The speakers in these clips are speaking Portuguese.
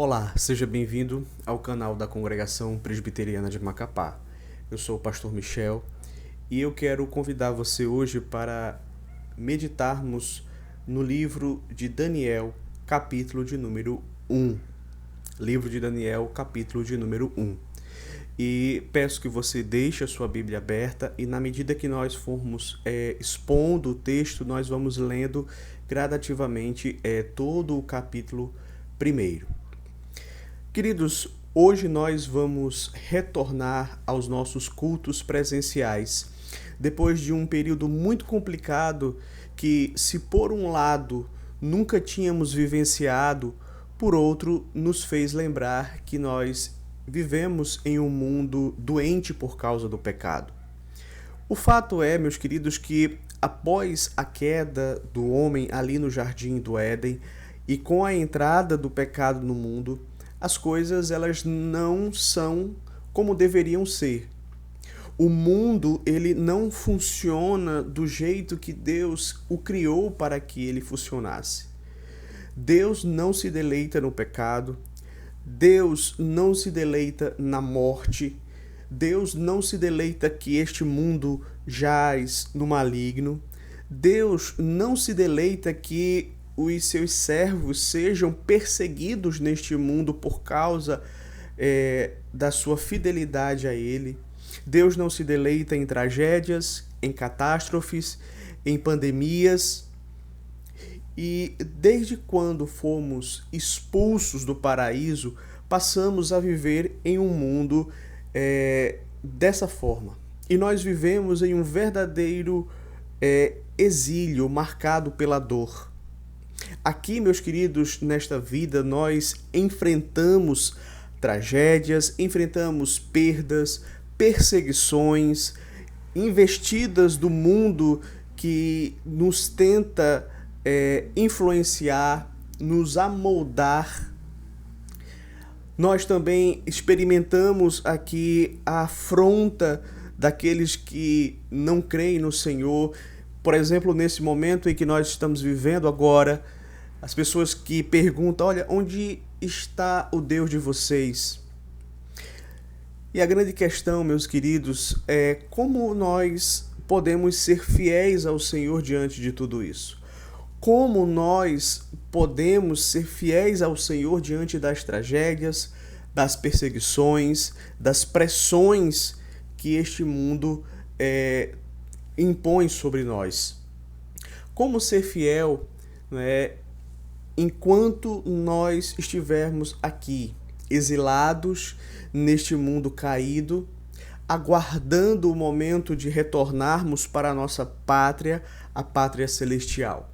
Olá, seja bem-vindo ao canal da Congregação Presbiteriana de Macapá. Eu sou o pastor Michel e eu quero convidar você hoje para meditarmos no livro de Daniel, capítulo de número 1. Livro de Daniel, capítulo de número 1. E peço que você deixe a sua Bíblia aberta e na medida que nós formos expondo o texto, nós vamos lendo gradativamente todo o capítulo primeiro. Queridos, hoje nós vamos retornar aos nossos cultos presenciais, depois de um período muito complicado que, se por um lado nunca tínhamos vivenciado, por outro nos fez lembrar que nós vivemos em um mundo doente por causa do pecado. O fato é, meus queridos, que após a queda do homem ali no jardim do Éden e com a entrada do pecado no mundo, as coisas elas não são como deveriam ser. O mundo ele não funciona do jeito que Deus o criou para que ele funcionasse. Deus não se deleita no pecado, Deus não se deleita na morte, Deus não se deleita que este mundo jaz no maligno, Deus não se deleita que os seus servos sejam perseguidos neste mundo por causa da sua fidelidade a Ele. Deus não se deleita em tragédias, em catástrofes, em pandemias. E desde quando fomos expulsos do paraíso, passamos a viver em um mundo dessa forma. E nós vivemos em um verdadeiro exílio marcado pela dor. Aqui, meus queridos, nesta vida nós enfrentamos tragédias, enfrentamos perdas, perseguições, investidas do mundo que nos tenta influenciar, nos amoldar. Nós também experimentamos aqui a afronta daqueles que não creem no Senhor. Por exemplo, nesse momento em que nós estamos vivendo agora, as pessoas que perguntam, olha, onde está o Deus de vocês? E a grande questão, meus queridos, é como nós podemos ser fiéis ao Senhor diante de tudo isso? Como nós podemos ser fiéis ao Senhor diante das tragédias, das perseguições, das pressões que este mundo impõe sobre nós? Como ser fiel, né, enquanto nós estivermos aqui, exilados neste mundo caído, aguardando o momento de retornarmos para a nossa pátria, a pátria celestial?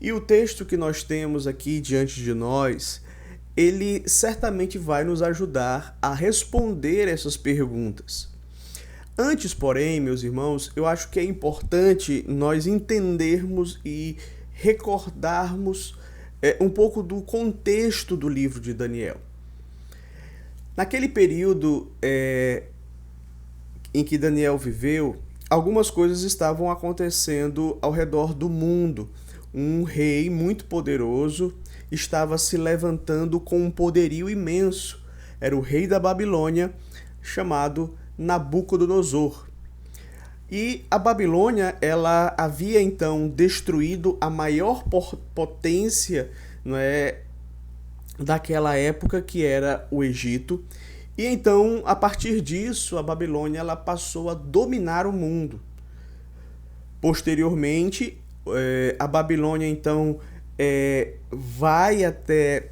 E o texto que nós temos aqui diante de nós, ele certamente vai nos ajudar a responder essas perguntas. Antes, porém, meus irmãos, eu acho que é importante nós entendermos e recordarmos um pouco do contexto do livro de Daniel. Naquele período em que Daniel viveu, algumas coisas estavam acontecendo ao redor do mundo. Um rei muito poderoso estava se levantando com um poderio imenso. Era o rei da Babilônia, chamado Nabucodonosor. E a Babilônia, ela havia então destruído a maior potência, não é, daquela época, que era o Egito. E então, a partir disso, a Babilônia ela passou a dominar o mundo. Posteriormente, a Babilônia então vai até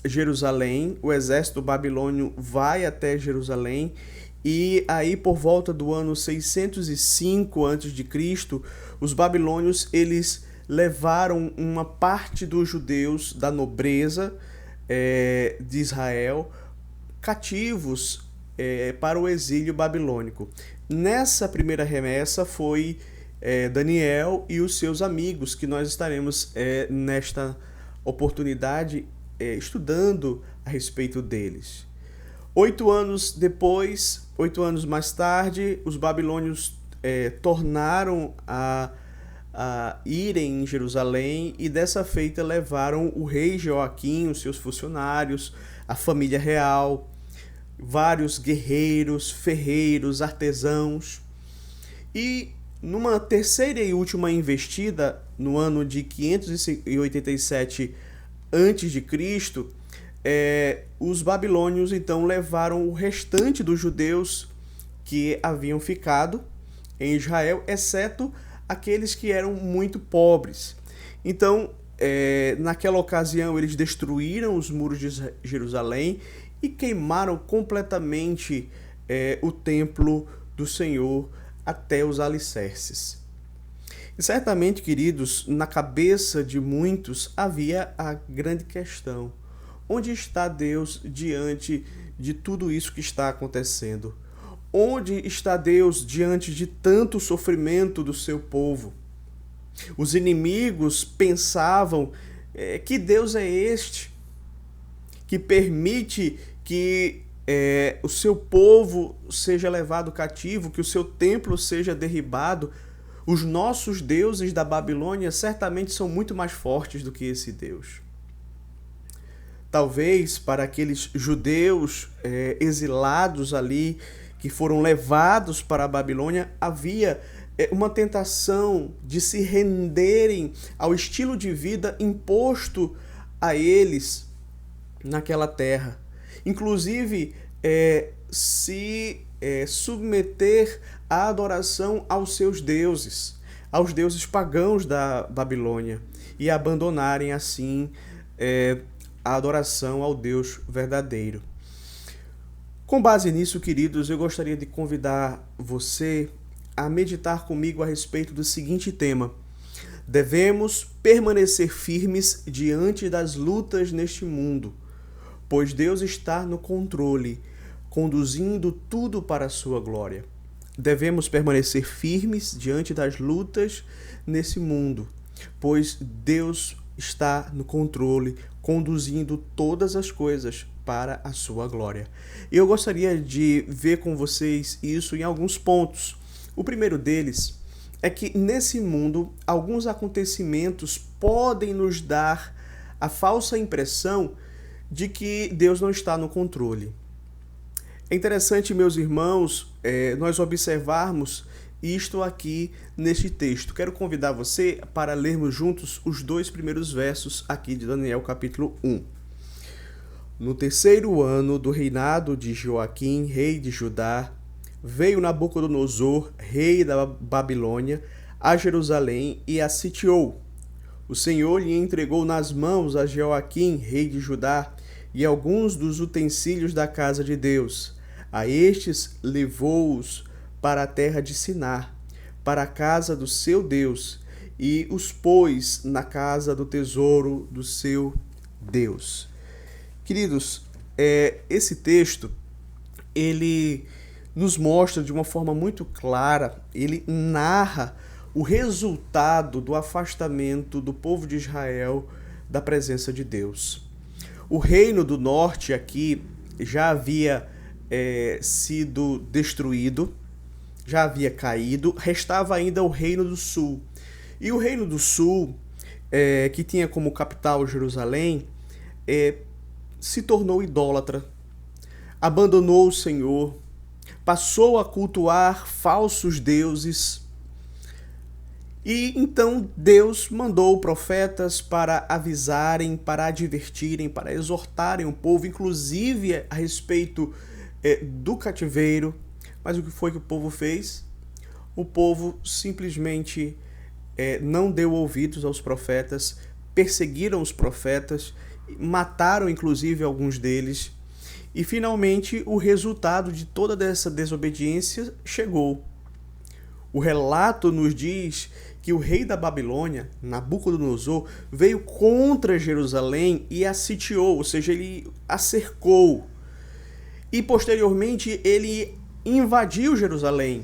Jerusalém, o exército babilônio vai até Jerusalém, e aí por volta do ano 605 a.C., os babilônios eles levaram uma parte dos judeus da nobreza de Israel cativos para o exílio babilônico. Nessa primeira remessa foi Daniel e os seus amigos, que nós estaremos nesta oportunidade estudando a respeito deles. 8 anos depois, 8 anos mais tarde, os babilônios tornaram a irem em Jerusalém e dessa feita levaram o rei Joaquim, os seus funcionários, a família real, vários guerreiros, ferreiros, artesãos. E numa terceira e última investida, no ano de 587 a.C., os babilônios então levaram o restante dos judeus que haviam ficado em Israel, exceto aqueles que eram muito pobres. Então, naquela ocasião, eles destruíram os muros de Jerusalém e queimaram completamente o templo do Senhor até os alicerces. E certamente, queridos, na cabeça de muitos havia a grande questão: onde está Deus diante de tudo isso que está acontecendo? Onde está Deus diante de tanto sofrimento do seu povo? Os inimigos pensavam: que Deus é este que permite que o seu povo seja levado cativo, que o seu templo seja derribado? Os nossos deuses da Babilônia certamente são muito mais fortes do que esse Deus. Talvez para aqueles judeus exilados ali, que foram levados para a Babilônia, havia uma tentação de se renderem ao estilo de vida imposto a eles naquela terra. Inclusive, se submeter à adoração aos seus deuses, aos deuses pagãos da Babilônia, e abandonarem assim a adoração ao Deus verdadeiro. Com base nisso, queridos, eu gostaria de convidar você a meditar comigo a respeito do seguinte tema: devemos permanecer firmes diante das lutas neste mundo, pois Deus está no controle, conduzindo tudo para a sua glória. Devemos permanecer firmes diante das lutas nesse mundo, pois Deus está no controle, conduzindo todas as coisas para a sua glória. E eu gostaria de ver com vocês isso em alguns pontos. O primeiro deles é que nesse mundo alguns acontecimentos podem nos dar a falsa impressão de que Deus não está no controle. É interessante, meus irmãos, nós observarmos isto aqui neste texto. Quero convidar você para lermos juntos os 2 primeiros versos aqui de Daniel capítulo 1. No terceiro ano do reinado de Joaquim, rei de Judá, veio Nabucodonosor, rei da Babilônia, a Jerusalém e a sitiou. O Senhor lhe entregou nas mãos a Joaquim, rei de Judá, e alguns dos utensílios da casa de Deus. A estes levou-os para a terra de Sinar, para a casa do seu Deus, e os pôs na casa do tesouro do seu Deus. Queridos, esse texto, ele nos mostra de uma forma muito clara, ele narra o resultado do afastamento do povo de Israel da presença de Deus. O reino do norte aqui já havia sido destruído, já havia caído, restava ainda o reino do sul. E o reino do sul, que tinha como capital Jerusalém, se tornou idólatra, abandonou o Senhor, passou a cultuar falsos deuses. E então Deus mandou profetas para avisarem, para advertirem, para exortarem o povo, inclusive a respeito do cativeiro. Mas o que foi que o povo fez? O povo simplesmente não deu ouvidos aos profetas, perseguiram os profetas, mataram inclusive alguns deles. E finalmente o resultado de toda essa desobediência chegou. O relato nos diz que o rei da Babilônia, Nabucodonosor, veio contra Jerusalém e a sitiou, ou seja, ele a cercou. E posteriormente ele invadiu Jerusalém.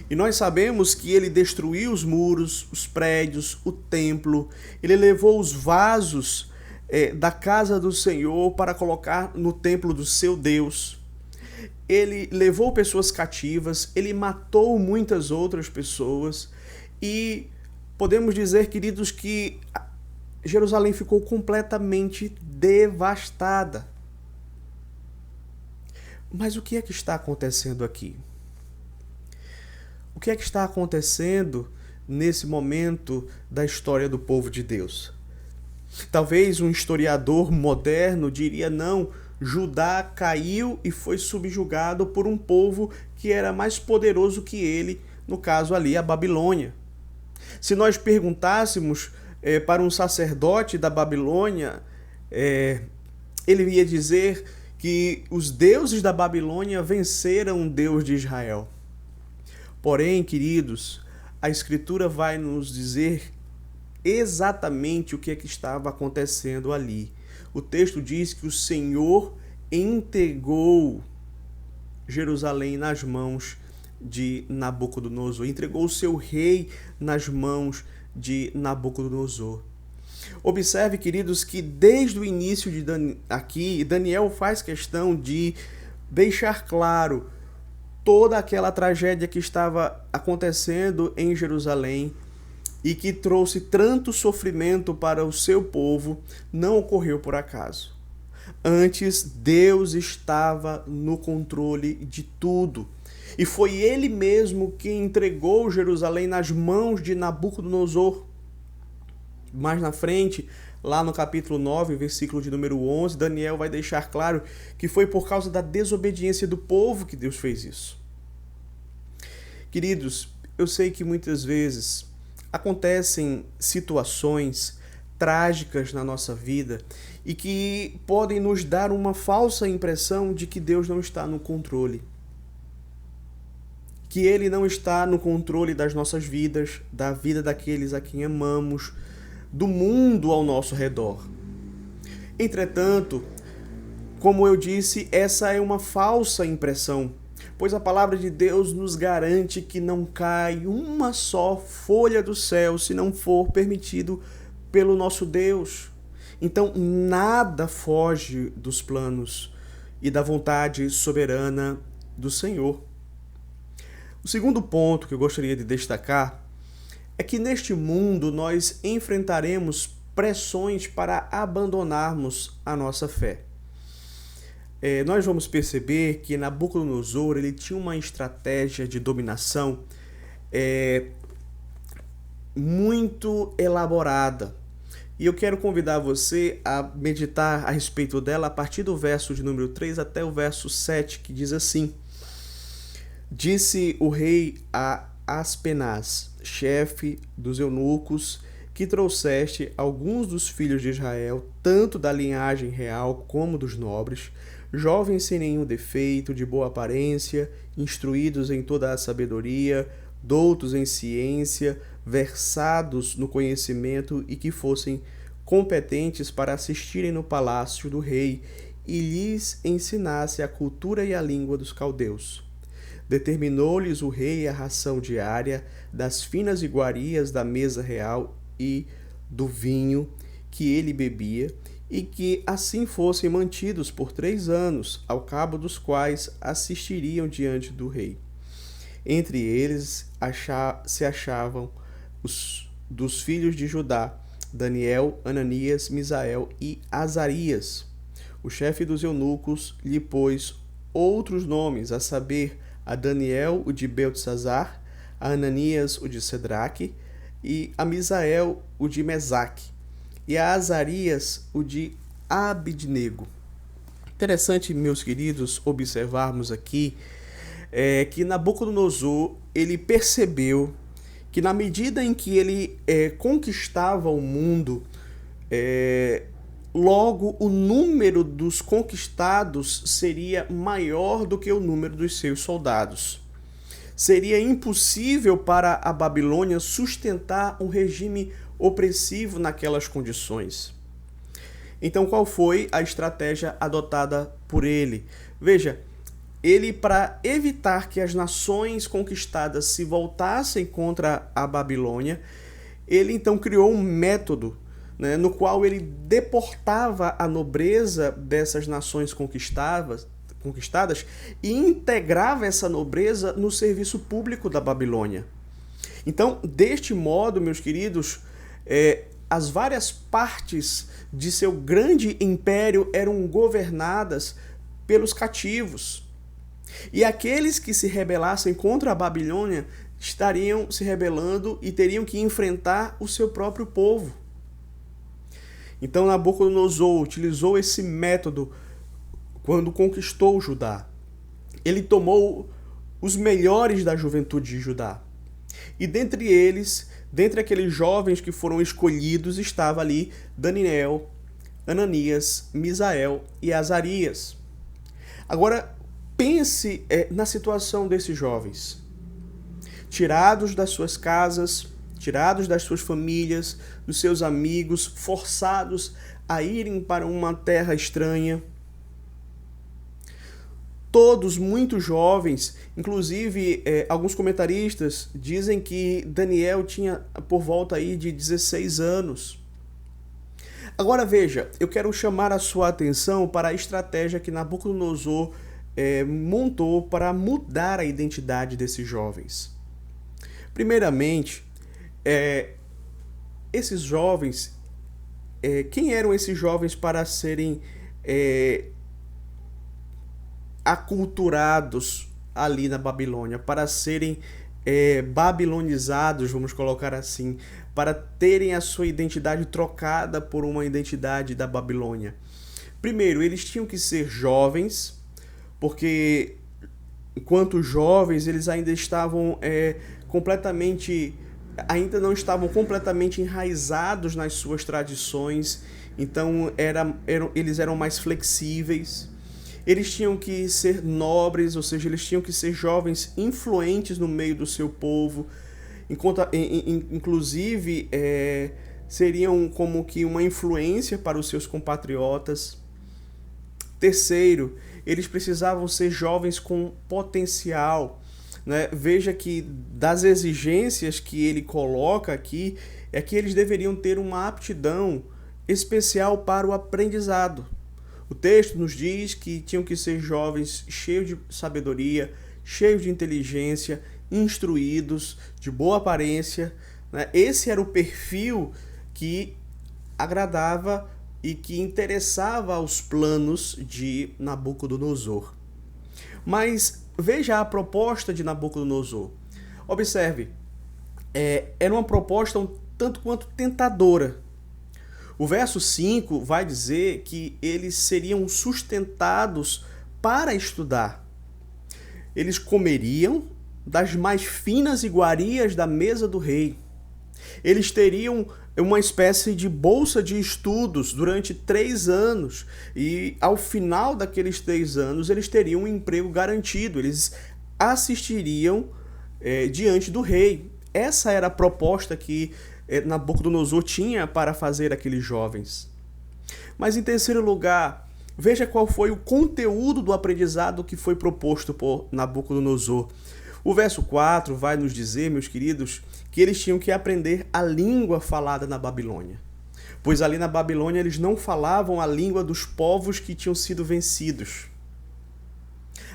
E nós sabemos que ele destruiu os muros, os prédios, o templo. Ele levou os vasos da casa do Senhor para colocar no templo do seu Deus. Ele levou pessoas cativas, ele matou muitas outras pessoas E podemos dizer, queridos, que Jerusalém ficou completamente devastada. Mas o que é que está acontecendo aqui? O que é que está acontecendo nesse momento da história do povo de Deus? Talvez um historiador moderno diria: não, Judá caiu e foi subjugado por um povo que era mais poderoso que ele, no caso ali a Babilônia. Se nós perguntássemos para um sacerdote da Babilônia, ele ia dizer que os deuses da Babilônia venceram o Deus de Israel. Porém, queridos, a Escritura vai nos dizer exatamente o que é que estava acontecendo ali. O texto diz que o Senhor entregou Jerusalém nas mãos de Nabucodonosor, entregou o seu rei nas mãos de Nabucodonosor. Observe, queridos, que desde o início de aqui, Daniel faz questão de deixar claro toda aquela tragédia que estava acontecendo em Jerusalém e que trouxe tanto sofrimento para o seu povo, não ocorreu por acaso. Antes, Deus estava no controle de tudo. E foi ele mesmo que entregou Jerusalém nas mãos de Nabucodonosor. Mais na frente, lá no capítulo 9, versículo de número 11, Daniel vai deixar claro que foi por causa da desobediência do povo que Deus fez isso. Queridos, eu sei que muitas vezes acontecem situações trágicas na nossa vida e que podem nos dar uma falsa impressão de que Deus não está no controle. Que Ele não está no controle das nossas vidas, da vida daqueles a quem amamos, do mundo ao nosso redor. Entretanto, como eu disse, essa é uma falsa impressão, pois a palavra de Deus nos garante que não cai uma só folha do céu se não for permitido pelo nosso Deus. Então, nada foge dos planos e da vontade soberana do Senhor. O segundo ponto que eu gostaria de destacar é que neste mundo nós enfrentaremos pressões para abandonarmos a nossa fé. Nós vamos perceber que Nabucodonosor ele tinha uma estratégia de dominação muito elaborada. E eu quero convidar você a meditar a respeito dela a partir do verso de número 3 até o verso 7, que diz assim: Disse o rei a Aspenaz, chefe dos eunucos, que trouxeste alguns dos filhos de Israel, tanto da linhagem real como dos nobres, jovens sem nenhum defeito, de boa aparência, instruídos em toda a sabedoria, doutos em ciência, versados no conhecimento e que fossem competentes para assistirem no palácio do rei e lhes ensinasse a cultura e a língua dos caldeus. Determinou-lhes o rei a ração diária das finas iguarias da mesa real e do vinho que ele bebia, e que assim fossem mantidos por 3 anos, ao cabo dos quais assistiriam diante do rei. Entre eles se achavam os dos filhos de Judá, Daniel, Ananias, Misael e Azarias. O chefe dos eunucos lhe pôs outros nomes, a saber, a Daniel, o de Beltesazar, a Ananias, o de Cedraque, e a Misael, o de Mesaque, e a Azarias, o de Abidnego. Interessante, meus queridos, observarmos aqui que Nabucodonosor ele percebeu que na medida em que ele conquistava o mundo, logo o número dos conquistados seria maior do que o número dos seus soldados. Seria impossível para a Babilônia sustentar um regime opressivo naquelas condições. Então, qual foi a estratégia adotada por ele? Veja, ele, para evitar que as nações conquistadas se voltassem contra a Babilônia, ele então criou um método, no qual ele deportava a nobreza dessas nações conquistadas e integrava essa nobreza no serviço público da Babilônia. Então, deste modo, meus queridos, as várias partes de seu grande império eram governadas pelos cativos. E aqueles que se rebelassem contra a Babilônia estariam se rebelando e teriam que enfrentar o seu próprio povo. Então Nabucodonosor utilizou esse método quando conquistou Judá. Ele tomou os melhores da juventude de Judá. E dentre eles, dentre aqueles jovens que foram escolhidos, estava ali Daniel, Ananias, Misael e Azarias. Agora, pense na situação desses jovens. Tirados das suas casas, tirados das suas famílias, dos seus amigos, forçados a irem para uma terra estranha. Todos muito jovens, inclusive alguns comentaristas dizem que Daniel tinha por volta aí de 16 anos. Agora veja, eu quero chamar a sua atenção para a estratégia que Nabucodonosor montou para mudar a identidade desses jovens. Primeiramente, esses jovens, quem eram esses jovens para serem aculturados ali na Babilônia, para serem babilonizados, vamos colocar assim, para terem a sua identidade trocada por uma identidade da Babilônia? Primeiro, eles tinham que ser jovens, porque enquanto jovens eles ainda estavam ainda não estavam completamente enraizados nas suas tradições, então eles eram mais flexíveis. Eles tinham que ser nobres, ou seja, eles tinham que ser jovens influentes no meio do seu povo, inclusive seriam como que uma influência para os seus compatriotas. Terceiro, eles precisavam ser jovens com potencial, né? Veja que das exigências que ele coloca aqui é que eles deveriam ter uma aptidão especial para o aprendizado. O texto nos diz que tinham que ser jovens cheios de sabedoria, cheios de inteligência, instruídos, de boa aparência, né? Esse era o perfil que agradava e que interessava aos planos de Nabucodonosor. Mas veja a proposta de Nabucodonosor. Observe, era uma proposta um tanto quanto tentadora. O verso 5 vai dizer que eles seriam sustentados para estudar. Eles comeriam das mais finas iguarias da mesa do rei. Eles teriam uma espécie de bolsa de estudos durante 3 anos. E ao final daqueles 3 anos, eles teriam um emprego garantido. Eles assistiriam diante do rei. Essa era a proposta que Nabucodonosor tinha para fazer aqueles jovens. Mas em terceiro lugar, veja qual foi o conteúdo do aprendizado que foi proposto por Nabucodonosor. O verso 4 vai nos dizer, meus queridos, que eles tinham que aprender a língua falada na Babilônia. Pois ali na Babilônia eles não falavam a língua dos povos que tinham sido vencidos.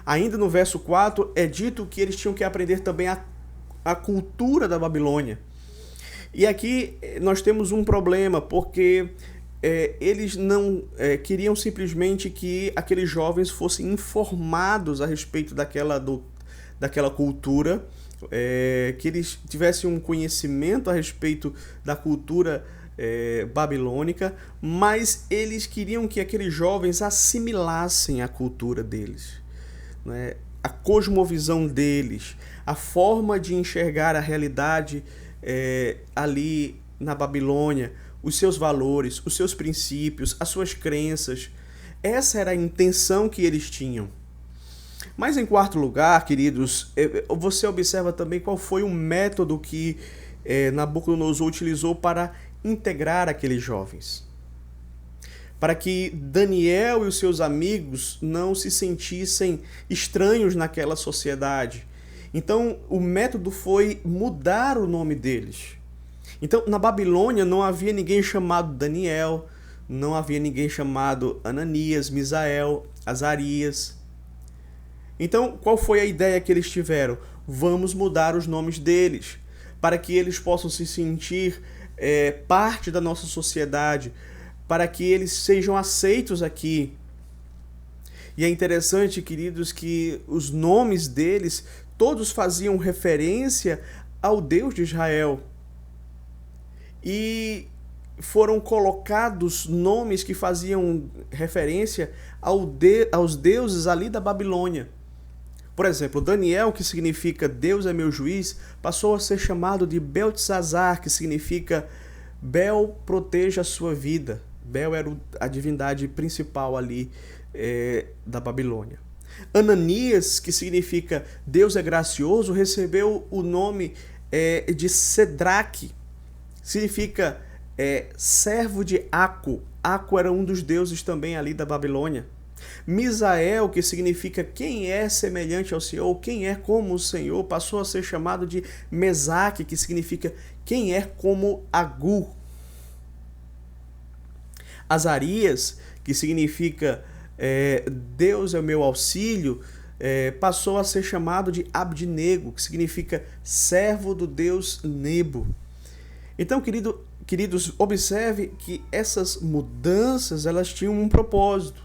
Ainda no verso 4 é dito que eles tinham que aprender também a cultura da Babilônia. E aqui nós temos um problema, porque eles não queriam simplesmente que aqueles jovens fossem informados a respeito daquela cultura, que eles tivessem um conhecimento a respeito da cultura babilônica, mas eles queriam que aqueles jovens assimilassem a cultura deles, né? A cosmovisão deles, a forma de enxergar a realidade ali na Babilônia, os seus valores, os seus princípios, as suas crenças. Essa era a intenção que eles tinham. Mas em quarto lugar, queridos, você observa também qual foi o método que Nabucodonosor utilizou para integrar aqueles jovens. Para que Daniel e os seus amigos não se sentissem estranhos naquela sociedade. Então, o método foi mudar o nome deles. Então, na Babilônia não havia ninguém chamado Daniel, não havia ninguém chamado Ananias, Misael, Azarias. Então, qual foi a ideia que eles tiveram? Vamos mudar os nomes deles, para que eles possam se sentir parte da nossa sociedade, para que eles sejam aceitos aqui. E é interessante, queridos, que os nomes deles todos faziam referência ao Deus de Israel. E foram colocados nomes que faziam referência aos deuses ali da Babilônia. Por exemplo, Daniel, que significa Deus é meu juiz, passou a ser chamado de Beltesazar, que significa Bel proteja a sua vida. Bel era a divindade principal ali da Babilônia. Ananias, que significa Deus é gracioso, recebeu o nome de Sedraque, significa servo de Aco. Aco era um dos deuses também ali da Babilônia. Misael, que significa quem é semelhante ao Senhor, quem é como o Senhor, passou a ser chamado de Mesaque, que significa quem é como Agu. Azarias, que significa Deus é o meu auxílio, passou a ser chamado de Abdinego, que significa servo do Deus Nebo. Então, queridos, observe que essas mudanças elas tinham um propósito.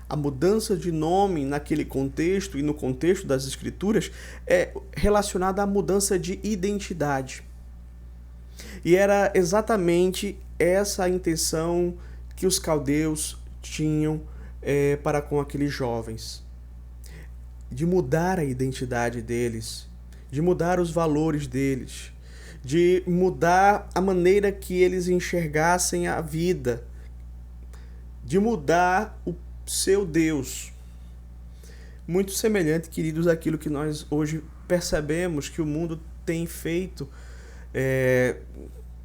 A mudança de nome naquele contexto e no contexto das escrituras é relacionada à mudança de identidade. E era exatamente essa a intenção que os caldeus tinham para com aqueles jovens. De mudar a identidade deles, de mudar os valores deles, de mudar a maneira que eles enxergassem a vida, de mudar o seu Deus. Muito semelhante, queridos, àquilo que nós hoje percebemos que o mundo tem feito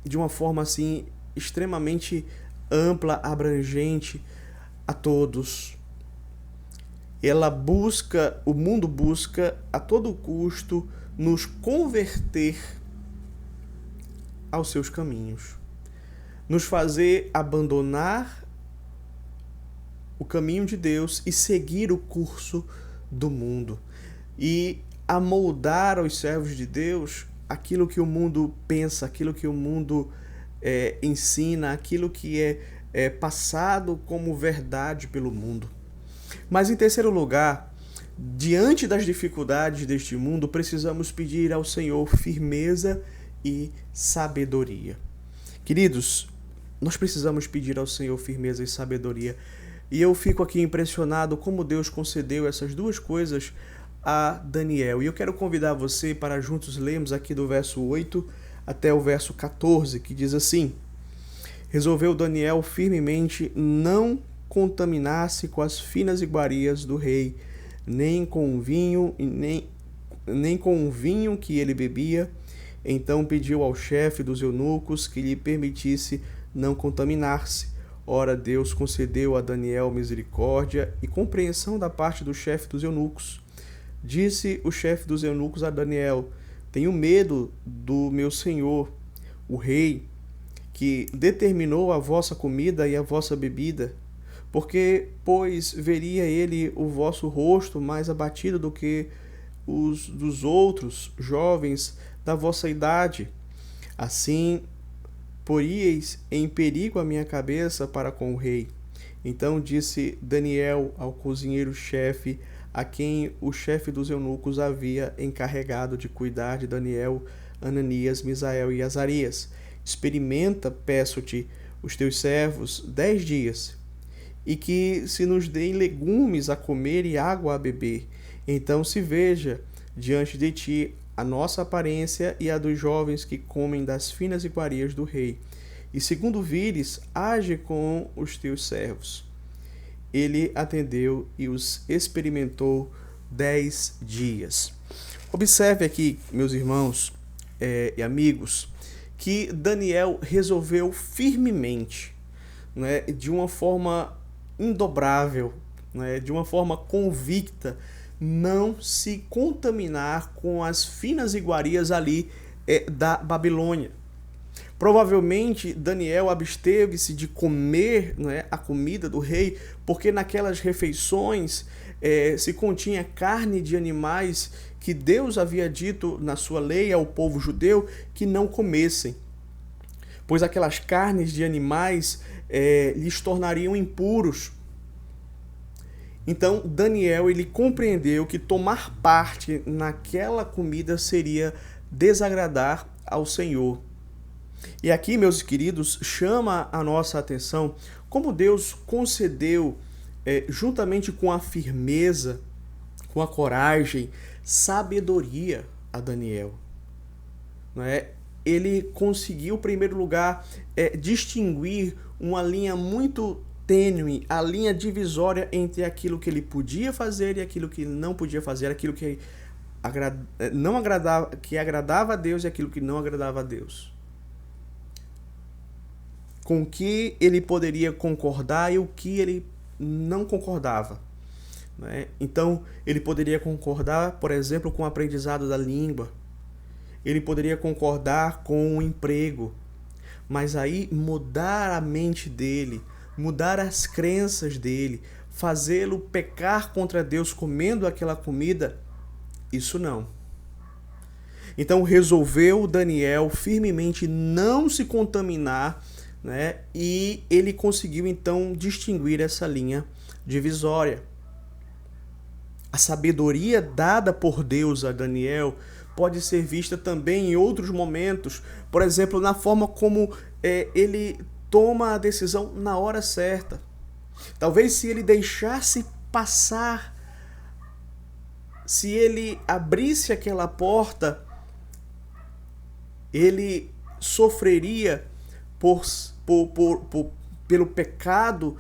de uma forma assim extremamente ampla, abrangente a todos. O mundo busca a todo custo nos converter aos seus caminhos, nos fazer abandonar o caminho de Deus e seguir o curso do mundo e amoldar aos servos de Deus aquilo que o mundo pensa, aquilo que o mundo ensina, aquilo que é passado como verdade pelo mundo. Mas em terceiro lugar, diante das dificuldades deste mundo, precisamos pedir ao Senhor firmeza e sabedoria. Queridos, nós precisamos pedir ao Senhor firmeza e sabedoria. E eu fico aqui impressionado como Deus concedeu essas duas coisas a Daniel. E eu quero convidar você para juntos lermos aqui do verso 8 até o verso 14, que diz assim: resolveu Daniel firmemente não contaminar-se com as finas iguarias do rei, nem com o vinho, nem com o vinho que ele bebia. Então pediu ao chefe dos eunucos que lhe permitisse não contaminar-se. Ora, Deus concedeu a Daniel misericórdia e compreensão da parte do chefe dos eunucos. Disse o chefe dos eunucos a Daniel: tenho medo do meu senhor, o rei, que determinou a vossa comida e a vossa bebida, porque, pois, veria ele o vosso rosto mais abatido do que os dos outros jovens da vossa idade. Assim, poríeis em perigo a minha cabeça para com o rei. Então disse Daniel ao cozinheiro-chefe, a quem o chefe dos eunucos havia encarregado de cuidar de Daniel, Ananias, Misael e Azarias: experimenta, peço-te, os teus servos 10 dias, e que se nos deem legumes a comer e água a beber. Então se veja diante de ti a nossa aparência e a dos jovens que comem das finas iguarias do rei. E segundo vires, age com os teus servos. Ele atendeu e os experimentou 10 dias. Observe aqui, meus irmãos e amigos, que Daniel resolveu firmemente, né, de uma forma indobrável, né, de uma forma convicta, não se contaminar com as finas iguarias ali da Babilônia. Provavelmente Daniel absteve-se de comer, né, a comida do rei, porque naquelas refeições se continha carne de animais que Deus havia dito na sua lei ao povo judeu que não comessem, pois aquelas carnes de animais lhes tornariam impuros. Então Daniel ele compreendeu que tomar parte naquela comida seria desagradar ao Senhor. E aqui, meus queridos, chama a nossa atenção como Deus concedeu, juntamente com a firmeza, com a coragem, sabedoria a Daniel. Não é? Ele conseguiu, em primeiro lugar, distinguir uma linha muito tênue, a linha divisória entre aquilo que ele podia fazer e aquilo que ele não podia fazer, aquilo que não agradava, que agradava a Deus e aquilo que não agradava a Deus. Com o que ele poderia concordar e o que ele não concordava. Né? Então, ele poderia concordar, por exemplo, com o aprendizado da língua. Ele poderia concordar com o emprego. Mas aí, mudar a mente dele, mudar as crenças dele, fazê-lo pecar contra Deus comendo aquela comida, isso não. Então, resolveu Daniel firmemente não se contaminar, né? E ele conseguiu então distinguir essa linha divisória. A sabedoria dada por Deus a Daniel pode ser vista também em outros momentos, por exemplo, na forma como ele toma a decisão na hora certa. Talvez se ele deixasse passar, se ele abrisse aquela porta, ele sofreria pelo pecado,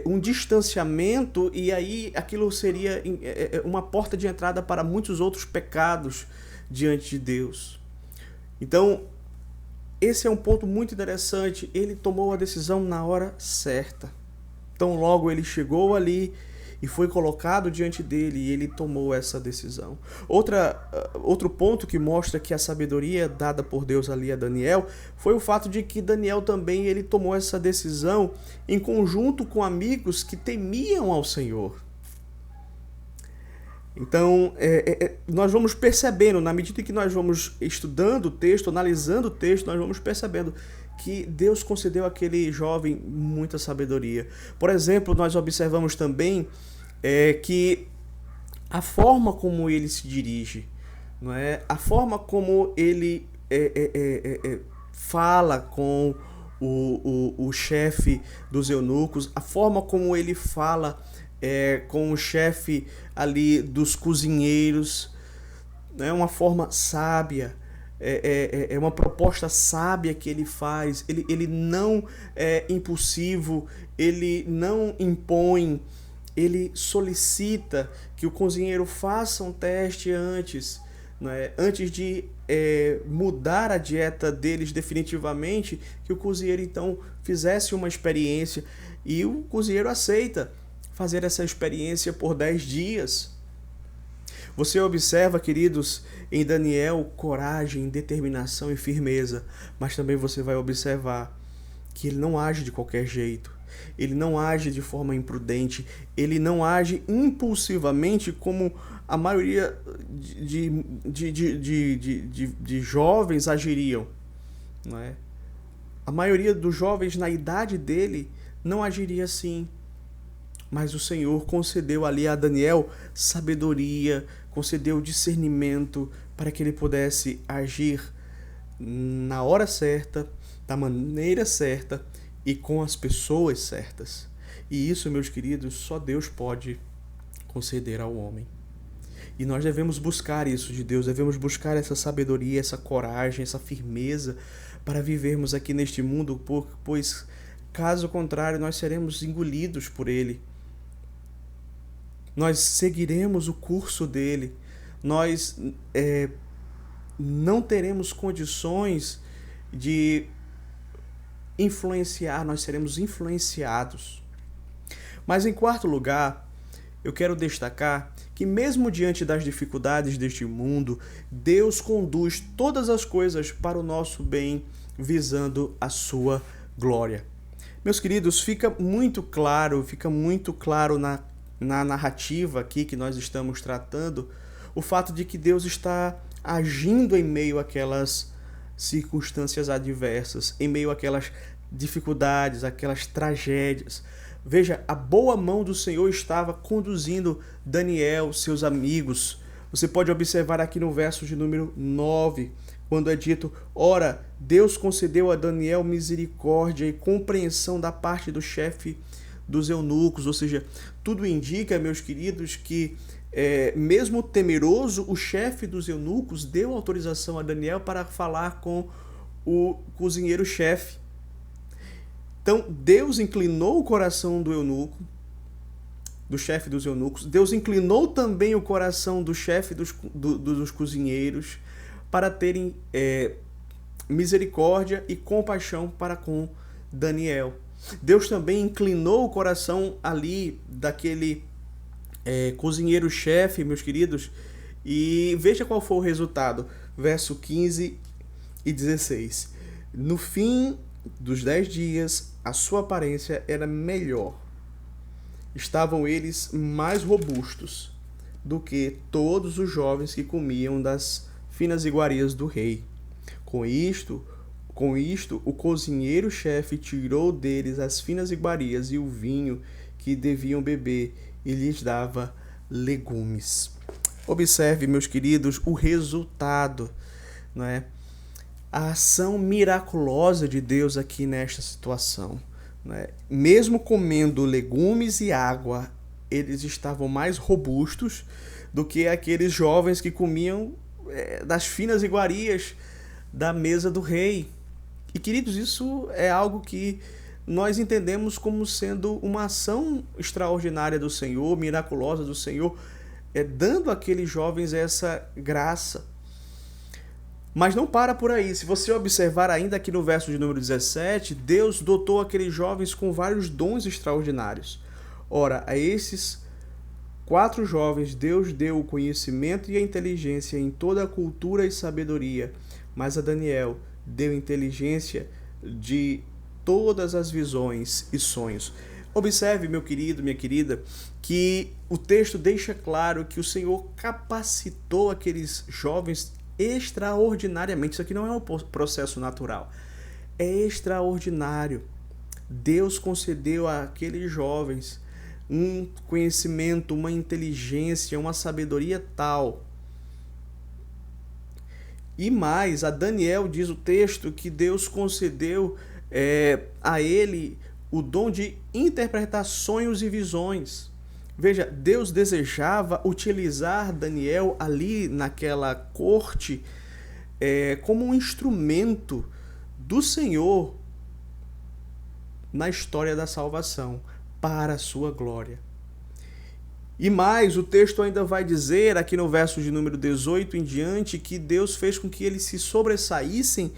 um distanciamento, e aí aquilo seria uma porta de entrada para muitos outros pecados diante de Deus. Então, esse é um ponto muito interessante. Ele tomou a decisão na hora certa. Então, logo ele chegou ali e foi colocado diante dele e ele tomou essa decisão. Outro ponto que mostra que a sabedoria dada por Deus ali a Daniel foi o fato de que Daniel também ele tomou essa decisão em conjunto com amigos que temiam ao Senhor. Então, nós vamos percebendo, na medida que nós vamos estudando o texto, analisando o texto, nós vamos percebendo que Deus concedeu àquele jovem muita sabedoria. Por exemplo, nós observamos também que a forma como ele se dirige, não é? A forma como ele fala com o chefe dos eunucos, a forma como ele fala com o chefe ali dos cozinheiros, é uma forma sábia, é uma proposta sábia que ele faz. Ele não é impulsivo, ele não impõe, ele solicita que o cozinheiro faça um teste antes, né? Antes de mudar a dieta deles definitivamente, que o cozinheiro então fizesse uma experiência, e o cozinheiro aceita fazer essa experiência por 10 dias. Você observa, queridos, em Daniel coragem, determinação e firmeza, mas também você vai observar que ele não age de qualquer jeito, ele não age de forma imprudente, ele não age impulsivamente como a maioria de jovens agiriam, não é? A maioria dos jovens na idade dele não agiria assim. Mas o Senhor concedeu ali a Daniel sabedoria, concedeu discernimento para que ele pudesse agir na hora certa, da maneira certa e com as pessoas certas. E isso, meus queridos, só Deus pode conceder ao homem. E nós devemos buscar isso de Deus, devemos buscar essa sabedoria, essa coragem, essa firmeza para vivermos aqui neste mundo, pois caso contrário nós seremos engolidos por ele. Nós seguiremos o curso dele, nós não teremos condições de influenciar, nós seremos influenciados. Mas em quarto lugar, eu quero destacar que mesmo diante das dificuldades deste mundo, Deus conduz todas as coisas para o nosso bem visando a sua glória. Meus queridos, fica muito claro na narrativa aqui que nós estamos tratando, o fato de que Deus está agindo em meio àquelas circunstâncias adversas, em meio àquelas dificuldades, aquelas tragédias. Veja, a boa mão do Senhor estava conduzindo Daniel, seus amigos. Você pode observar aqui no verso de número 9, quando é dito: ora, Deus concedeu a Daniel misericórdia e compreensão da parte do chefe dos eunucos. Ou seja, tudo indica, meus queridos, que mesmo temeroso, o chefe dos eunucos deu autorização a Daniel para falar com o cozinheiro-chefe. Então, Deus inclinou o coração do eunuco, do chefe dos eunucos. Deus inclinou também o coração do chefe dos cozinheiros para terem misericórdia e compaixão para com Daniel. Deus também inclinou o coração ali daquele cozinheiro-chefe, meus queridos, e veja qual foi o resultado. Verso 15 e 16. No fim dos 10 dias, a sua aparência era melhor. Estavam eles mais robustos do que todos os jovens que comiam das finas iguarias do rei. Com isto, o cozinheiro-chefe tirou deles as finas iguarias e o vinho que deviam beber e lhes dava legumes. Observe, meus queridos, o resultado, não é? A ação miraculosa de Deus aqui nesta situação. Né? Mesmo comendo legumes e água, eles estavam mais robustos do que aqueles jovens que comiam das finas iguarias da mesa do rei. E, queridos, isso é algo que nós entendemos como sendo uma ação extraordinária do Senhor, miraculosa do Senhor, dando àqueles jovens essa graça. Mas não para por aí. Se você observar ainda aqui no verso de número 17, Deus dotou aqueles jovens com vários dons extraordinários. Ora, a esses 4 jovens Deus deu o conhecimento e a inteligência em toda a cultura e sabedoria, mas a Daniel deu inteligência de todas as visões e sonhos. Observe, meu querido, minha querida, que o texto deixa claro que o Senhor capacitou aqueles jovens extraordinariamente. Isso aqui não é um processo natural, é extraordinário. Deus concedeu àqueles jovens um conhecimento, uma inteligência, uma sabedoria tal. E mais, a Daniel diz o texto que Deus concedeu a ele o dom de interpretar sonhos e visões. Veja, Deus desejava utilizar Daniel ali naquela corte como um instrumento do Senhor na história da salvação, para a sua glória. E mais, o texto ainda vai dizer, aqui no verso de número 18 em diante, que Deus fez com que eles se sobressaíssem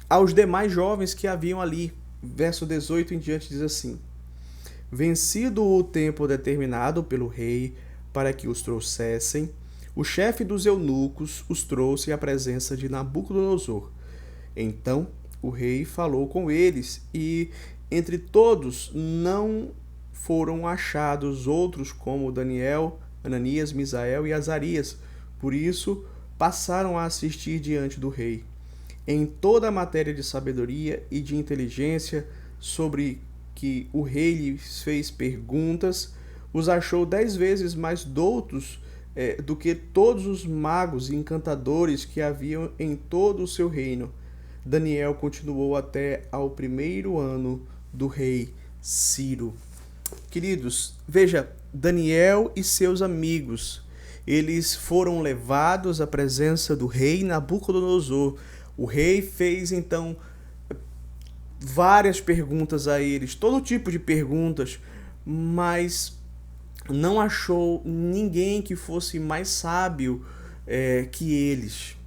aos demais jovens que haviam ali. Verso 18 em diante diz assim: vencido o tempo determinado pelo rei para que os trouxessem, o chefe dos eunucos os trouxe à presença de Nabucodonosor. Então o rei falou com eles, e entre todos não foram achados outros como Daniel, Ananias, Misael e Azarias. Por isso passaram a assistir diante do rei. Em toda a matéria de sabedoria e de inteligência sobre que o rei lhes fez perguntas, os achou 10 vezes mais doutos do que todos os magos e encantadores que haviam em todo o seu reino. Daniel continuou até ao 1º ano do rei Ciro. Queridos, veja, Daniel e seus amigos, eles foram levados à presença do rei Nabucodonosor. O rei fez então várias perguntas a eles, todo tipo de perguntas, mas não achou ninguém que fosse mais sábio que eles.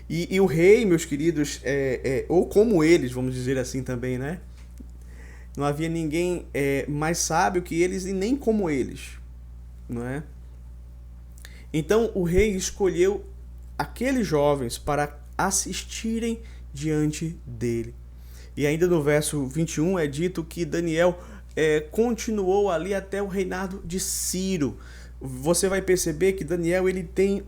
E o rei, meus queridos, ou como eles, vamos dizer assim também, né? Não havia ninguém mais sábio que eles e nem como eles, não é? Então o rei escolheu aqueles jovens para assistirem diante dele. E ainda no verso 21 é dito que Daniel continuou ali até o reinado de Ciro. Você vai perceber que Daniel ele tem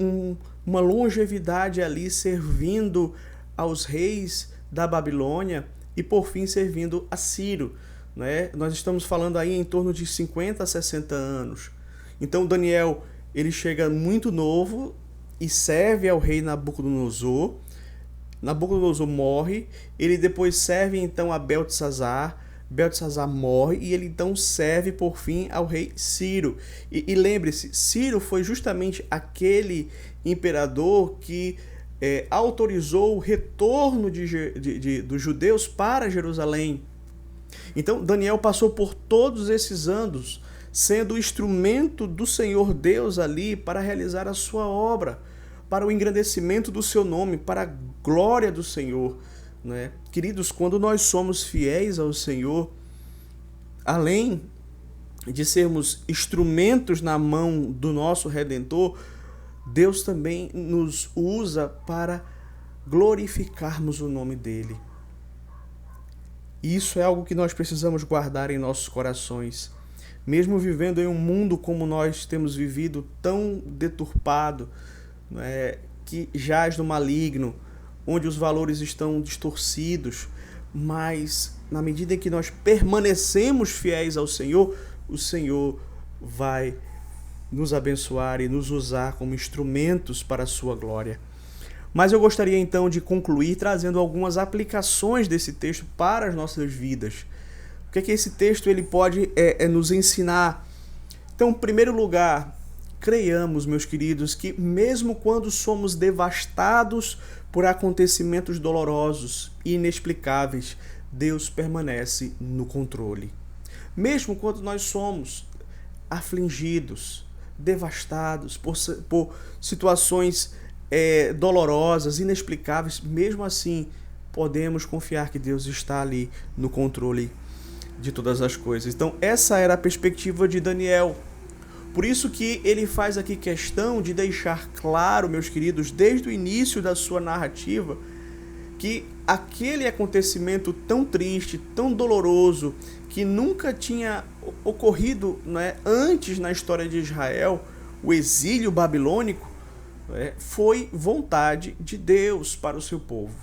uma longevidade ali servindo aos reis da Babilônia e por fim servindo a Ciro, né? Nós estamos falando aí em torno de 50 a 60 anos. Então Daniel ele chega muito novo e serve ao rei Nabucodonosor. Nabucodonosor morre, ele depois serve então a Beltesazar. Beltesazar morre e ele então serve por fim ao rei Ciro. E lembre-se, Ciro foi justamente aquele imperador que autorizou o retorno dos judeus para Jerusalém. Então Daniel passou por todos esses anos sendo o instrumento do Senhor Deus ali para realizar a sua obra, para o engrandecimento do seu nome, para a glória do Senhor, né? Queridos, quando nós somos fiéis ao Senhor, além de sermos instrumentos na mão do nosso Redentor, Deus também nos usa para glorificarmos o nome dele. Isso é algo que nós precisamos guardar em nossos corações. Mesmo vivendo em um mundo como nós temos vivido, tão deturpado, que jaz no maligno, onde os valores estão distorcidos, mas na medida em que nós permanecemos fiéis ao Senhor, o Senhor vai nos abençoar e nos usar como instrumentos para a sua glória. Mas eu gostaria então de concluir trazendo algumas aplicações desse texto para as nossas vidas. O que é que esse texto ele pode nos ensinar? Então, em primeiro lugar, creiamos, meus queridos, que mesmo quando somos devastados por acontecimentos dolorosos e inexplicáveis, Deus permanece no controle. Mesmo quando nós somos afligidos, devastados por situações dolorosas, inexplicáveis, mesmo assim podemos confiar que Deus está ali no controle de todas as coisas. Então essa era a perspectiva de Daniel. Por isso que ele faz aqui questão de deixar claro, meus queridos, desde o início da sua narrativa, que aquele acontecimento tão triste, tão doloroso, que nunca tinha ocorrido, antes na história de Israel, o exílio babilônico, foi vontade de Deus para o seu povo.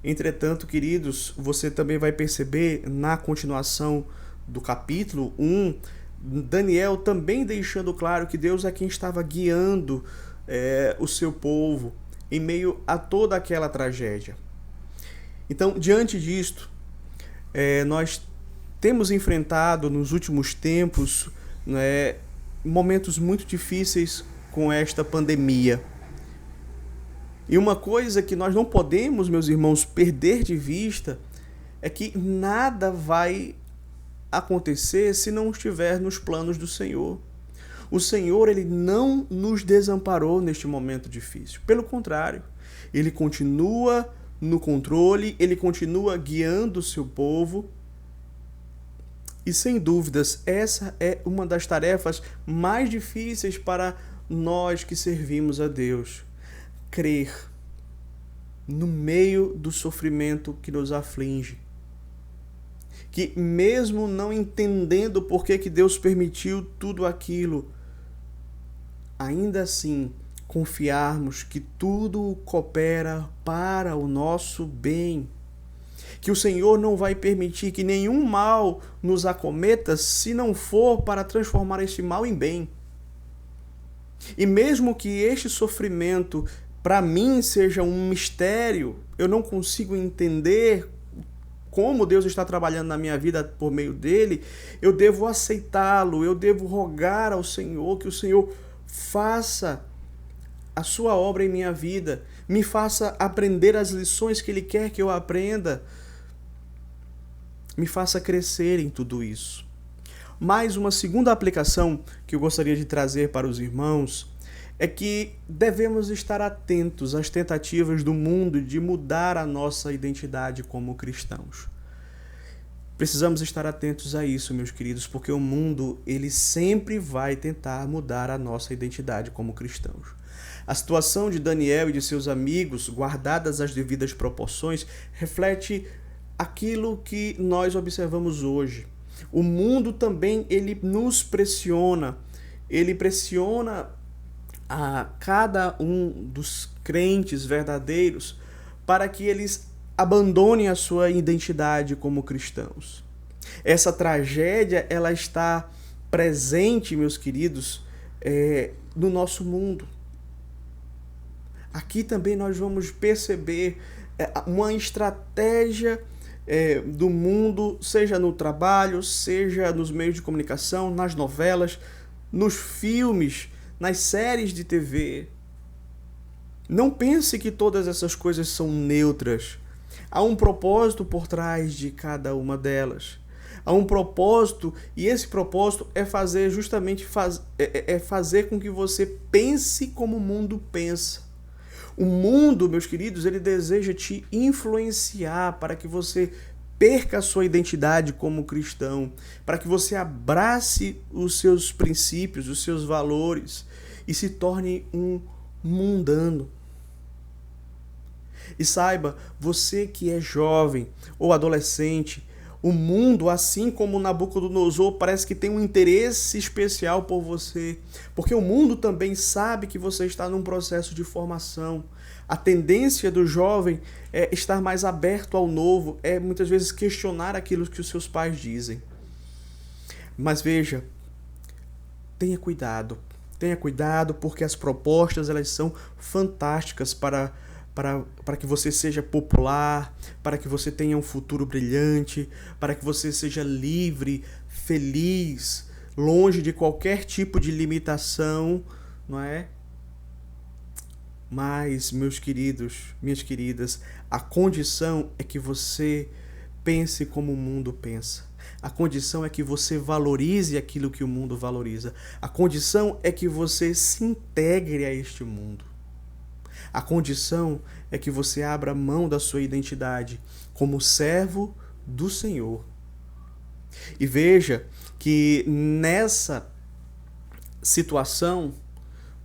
Entretanto, queridos, você também vai perceber na continuação do capítulo 1, Daniel também deixando claro que Deus é quem estava guiando o seu povo em meio a toda aquela tragédia. Então, diante disto, nós temos enfrentado nos últimos tempos momentos muito difíceis com esta pandemia. E uma coisa que nós não podemos, meus irmãos, perder de vista é que nada vai acontecer se não estiver nos planos do Senhor. O Senhor, ele não nos desamparou neste momento difícil. Pelo contrário, ele continua no controle, ele continua guiando o seu povo. E sem dúvidas, essa é uma das tarefas mais difíceis para nós que servimos a Deus. Crer no meio do sofrimento que nos aflige. Que mesmo não entendendo por que Deus permitiu tudo aquilo, ainda assim confiarmos que tudo coopera para o nosso bem. Que o Senhor não vai permitir que nenhum mal nos acometa se não for para transformar este mal em bem. E mesmo que este sofrimento para mim seja um mistério, eu não consigo entender como Deus está trabalhando na minha vida por meio dele, eu devo aceitá-lo, eu devo rogar ao Senhor que o Senhor faça a sua obra em minha vida, me faça aprender as lições que ele quer que eu aprenda, me faça crescer em tudo isso. Mais uma segunda aplicação que eu gostaria de trazer para os irmãos é que devemos estar atentos às tentativas do mundo de mudar a nossa identidade como cristãos. Precisamos estar atentos a isso, meus queridos, porque o mundo ele sempre vai tentar mudar a nossa identidade como cristãos. A situação de Daniel e de seus amigos, guardadas as devidas proporções, reflete aquilo que nós observamos hoje. O mundo também ele nos pressiona. Ele pressiona a cada um dos crentes verdadeiros para que eles abandonem a sua identidade como cristãos. Essa tragédia ela está presente, meus queridos, no nosso mundo. Aqui também nós vamos perceber uma estratégia do mundo, seja no trabalho, seja nos meios de comunicação, nas novelas, nos filmes, nas séries de TV. Não pense que todas essas coisas são neutras. Há um propósito por trás de cada uma delas. Há um propósito, e esse propósito é fazer justamente fazer com que você pense como o mundo pensa. O mundo, meus queridos, ele deseja te influenciar para que você perca a sua identidade como cristão, para que você abrace os seus princípios, os seus valores e se torne um mundano. E saiba, você que é jovem ou adolescente, o mundo, assim como Nabucodonosor, parece que tem um interesse especial por você, porque o mundo também sabe que você está num processo de formação. A tendência do jovem é estar mais aberto ao novo, é muitas vezes questionar aquilo que os seus pais dizem. Mas veja, tenha cuidado porque as propostas elas são fantásticas para que você seja popular, para que você tenha um futuro brilhante, para que você seja livre, feliz, longe de qualquer tipo de limitação, não é? Mas, meus queridos, minhas queridas, a condição é que você pense como o mundo pensa. A condição é que você valorize aquilo que o mundo valoriza. A condição é que você se integre a este mundo. A condição é que você abra mão da sua identidade como servo do Senhor. E veja que nessa situação,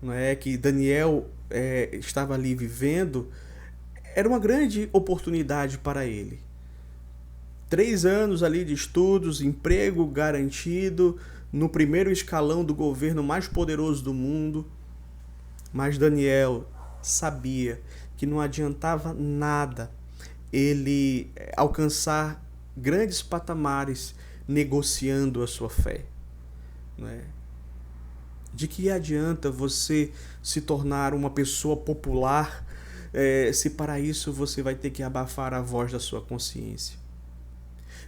não é, que Daniel estava ali vivendo, era uma grande oportunidade para ele. 3 anos ali de estudos, emprego garantido, no primeiro escalão do governo mais poderoso do mundo. Mas Daniel sabia que não adiantava nada ele alcançar grandes patamares negociando a sua fé, não é? De que adianta você se tornar uma pessoa popular se para isso você vai ter que abafar a voz da sua consciência?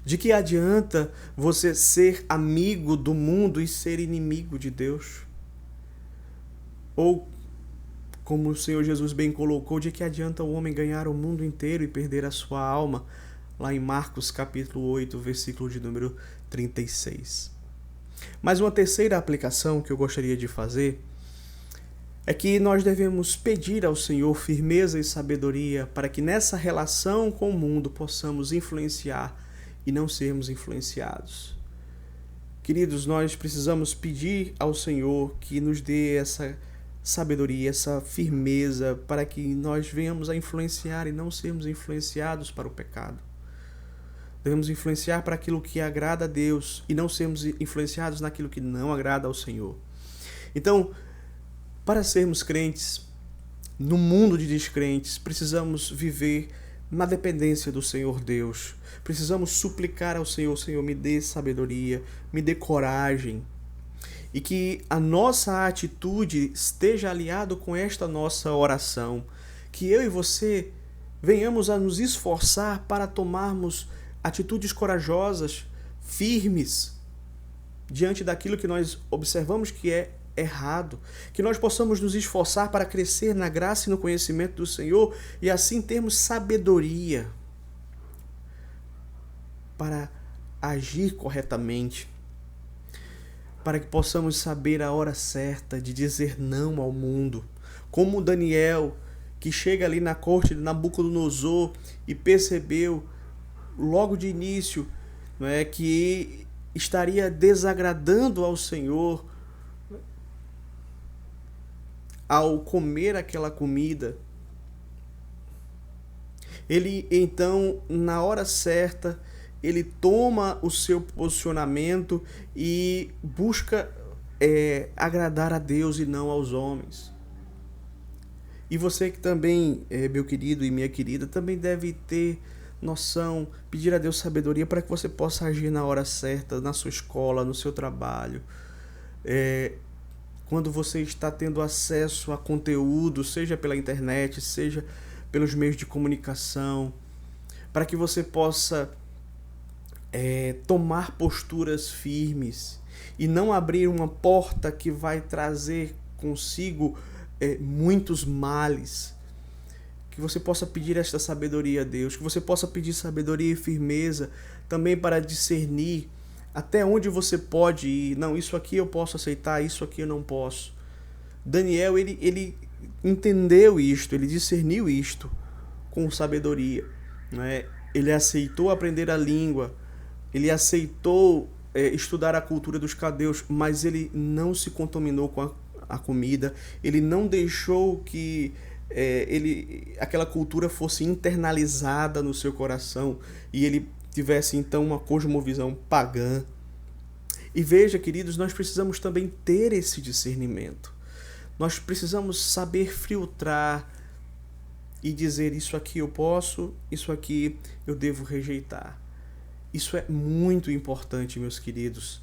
De que adianta você ser amigo do mundo e ser inimigo de Deus? Ou como o Senhor Jesus bem colocou, de que adianta o homem ganhar o mundo inteiro e perder a sua alma? Lá em Marcos capítulo 8, versículo de número 36. Mas uma terceira aplicação que eu gostaria de fazer é que nós devemos pedir ao Senhor firmeza e sabedoria para que nessa relação com o mundo possamos influenciar e não sermos influenciados. Queridos, nós precisamos pedir ao Senhor que nos dê essa sabedoria, essa firmeza, para que nós venhamos a influenciar e não sermos influenciados para o pecado. Devemos influenciar para aquilo que agrada a Deus e não sermos influenciados naquilo que não agrada ao Senhor. Então, para sermos crentes, no mundo de descrentes, precisamos viver na dependência do Senhor Deus. Precisamos suplicar ao Senhor: Senhor, me dê sabedoria, me dê coragem. E que a nossa atitude esteja aliado com esta nossa oração. Que eu e você venhamos a nos esforçar para tomarmos atitudes corajosas, firmes, diante daquilo que nós observamos que é errado. Que nós possamos nos esforçar para crescer na graça e no conhecimento do Senhor e assim termos sabedoria para agir corretamente, para que possamos saber a hora certa de dizer não ao mundo. Como Daniel, que chega ali na corte de Nabucodonosor e percebeu logo de início, não é, que estaria desagradando ao Senhor ao comer aquela comida, ele então, na hora certa, ele toma o seu posicionamento e busca agradar a Deus e não aos homens. E você que também, meu querido e minha querida, também deve ter noção, pedir a Deus sabedoria para que você possa agir na hora certa, na sua escola, no seu trabalho. Quando você está tendo acesso a conteúdo, seja pela internet, seja pelos meios de comunicação, para que você possa tomar posturas firmes e não abrir uma porta que vai trazer consigo muitos males. Que você possa pedir esta sabedoria a Deus, que você possa pedir sabedoria e firmeza também para discernir até onde você pode ir. Não, isso aqui eu posso aceitar, isso aqui eu não posso. Daniel, ele entendeu isto, ele discerniu isto com sabedoria, né? Ele aceitou aprender a língua, ele aceitou estudar a cultura dos caldeus, mas ele não se contaminou com a comida, ele não deixou que aquela cultura fosse internalizada no seu coração e ele tivesse então uma cosmovisão pagã. E veja, queridos, nós precisamos também ter esse discernimento. Nós precisamos saber filtrar e dizer: isso aqui eu posso, isso aqui eu devo rejeitar. Isso é muito importante, meus queridos.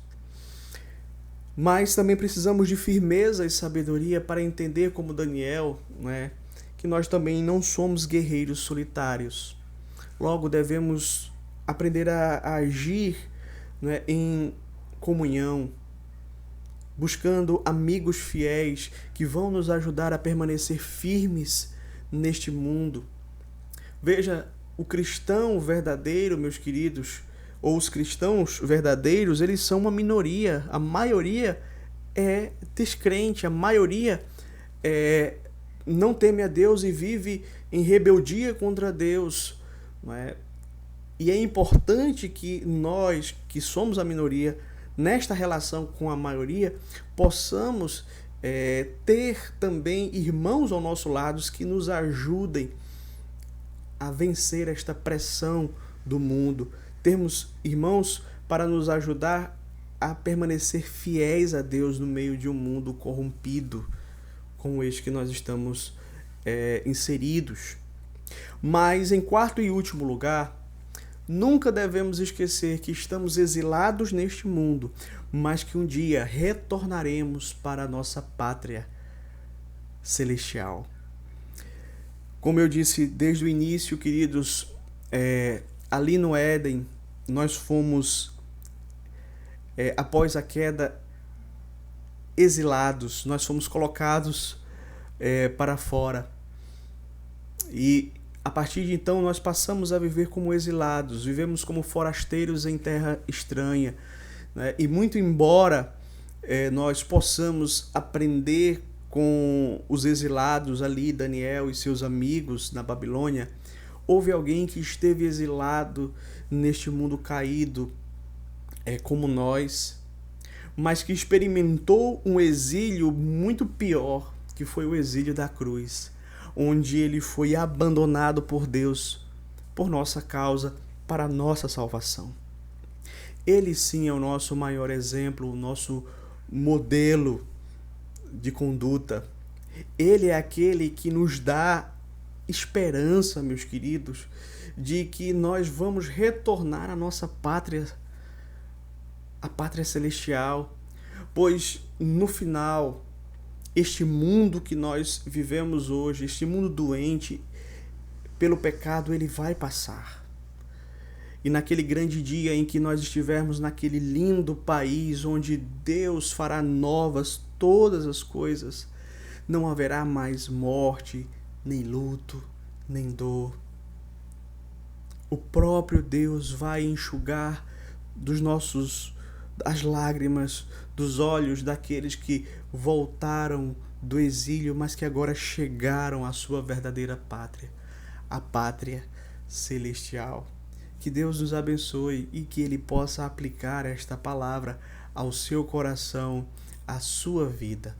Mas também precisamos de firmeza e sabedoria para entender, como Daniel, né, que nós também não somos guerreiros solitários. Logo, devemos aprender a agir, né, em comunhão, buscando amigos fiéis que vão nos ajudar a permanecer firmes neste mundo. Veja, o cristão verdadeiro, meus queridos, ou os cristãos verdadeiros, eles são uma minoria. A maioria é descrente, a maioria não teme a Deus e vive em rebeldia contra Deus, não é? E é importante que nós, que somos a minoria, nesta relação com a maioria, possamos ter também irmãos ao nosso lado que nos ajudem a vencer esta pressão do mundo. Termos irmãos para nos ajudar a permanecer fiéis a Deus no meio de um mundo corrompido como este que nós estamos inseridos. Mas, em quarto e último lugar, nunca devemos esquecer que estamos exilados neste mundo, mas que um dia retornaremos para a nossa pátria celestial. Como eu disse desde o início, queridos, ali no Éden, nós fomos, após a queda, exilados, nós fomos colocados para fora. E a partir de então nós passamos a viver como exilados, vivemos como forasteiros em terra estranha, né? E muito embora nós possamos aprender com os exilados ali, Daniel e seus amigos na Babilônia, houve alguém que esteve exilado neste mundo caído, como nós, mas que experimentou um exílio muito pior, que foi o exílio da cruz, onde ele foi abandonado por Deus, por nossa causa, para a nossa salvação. Ele sim é o nosso maior exemplo, o nosso modelo de conduta. Ele é aquele que nos dá esperança, meus queridos, de que nós vamos retornar à nossa pátria, a pátria celestial, pois no final, este mundo que nós vivemos hoje, este mundo doente pelo pecado, ele vai passar. E naquele grande dia em que nós estivermos naquele lindo país onde Deus fará novas todas as coisas, não haverá mais morte, nem luto, nem dor. O próprio Deus vai enxugar as lágrimas dos olhos daqueles que voltaram do exílio, mas que agora chegaram à sua verdadeira pátria, a pátria celestial. Que Deus nos abençoe e que Ele possa aplicar esta palavra ao seu coração, à sua vida.